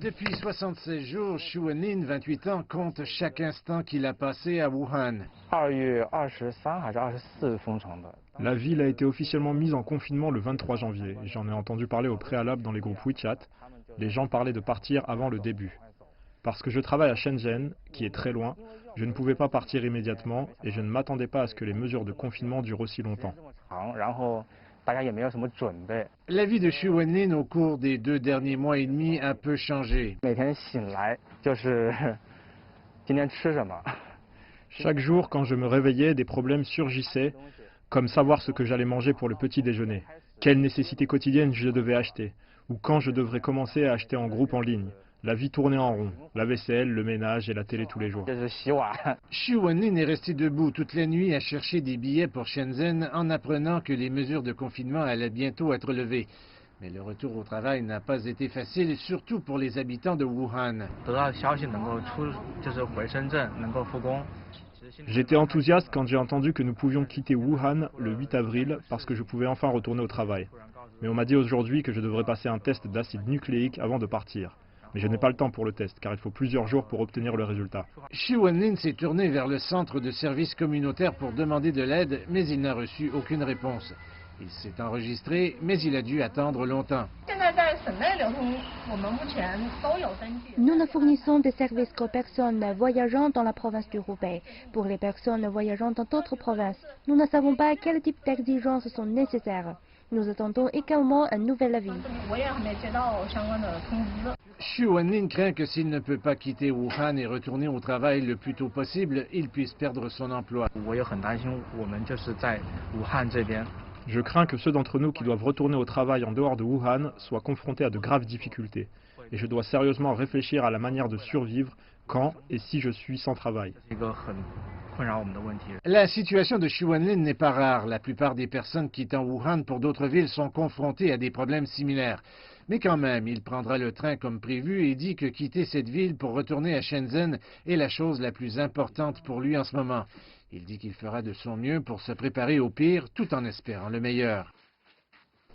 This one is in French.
Depuis 76 jours, Xu Wenlin, 28 ans, compte chaque instant qu'il a passé à Wuhan. La ville a été officiellement mise en confinement le 23 janvier. J'en ai entendu parler au préalable dans les groupes WeChat. Les gens parlaient de partir avant le début. Parce que je travaille à Shenzhen, qui est très loin, je ne pouvais pas partir immédiatement et je ne m'attendais pas à ce que les mesures de confinement durent aussi longtemps. La vie de Xu Wenlin au cours des 2 derniers mois et demi a peu changé. Chaque jour, quand je me réveillais, des problèmes surgissaient, comme savoir ce que j'allais manger pour le petit déjeuner, quelles nécessités quotidiennes je devais acheter, ou quand je devrais commencer à acheter en groupe en ligne. La vie tournait en rond, la vaisselle, le ménage et la télé tous les jours. Xu Wenlin est resté debout toute la nuit à chercher des billets pour Shenzhen en apprenant que les mesures de confinement allaient bientôt être levées. Mais le retour au travail n'a pas été facile, surtout pour les habitants de Wuhan. J'étais enthousiaste quand j'ai entendu que nous pouvions quitter Wuhan le 8 avril parce que je pouvais enfin retourner au travail. Mais on m'a dit aujourd'hui que je devrais passer un test d'acide nucléique avant de partir. Mais je n'ai pas le temps pour le test, car il faut plusieurs jours pour obtenir le résultat. Xu Wenlin s'est tourné vers le centre de services communautaires pour demander de l'aide, mais il n'a reçu aucune réponse. Il s'est enregistré, mais il a dû attendre longtemps. Nous ne fournissons des services qu'aux personnes voyageant dans la province du Hubei. Pour les personnes voyageant dans d'autres provinces, nous ne savons pas quel type d'exigences sont nécessaires. Nous attendons également un nouvel avis. Xu Wenlin craint que s'il ne peut pas quitter Wuhan et retourner au travail le plus tôt possible, il puisse perdre son emploi. Je crains que ceux d'entre nous qui doivent retourner au travail en dehors de Wuhan soient confrontés à de graves difficultés. Et je dois sérieusement réfléchir à la manière de survivre quand et si je suis sans travail. La situation de Xu Wenlin n'est pas rare. La plupart des personnes quittant Wuhan pour d'autres villes sont confrontées à des problèmes similaires. Mais quand même, il prendra le train comme prévu et dit que quitter cette ville pour retourner à Shenzhen est la chose la plus importante pour lui en ce moment. Il dit qu'il fera de son mieux pour se préparer au pire tout en espérant le meilleur.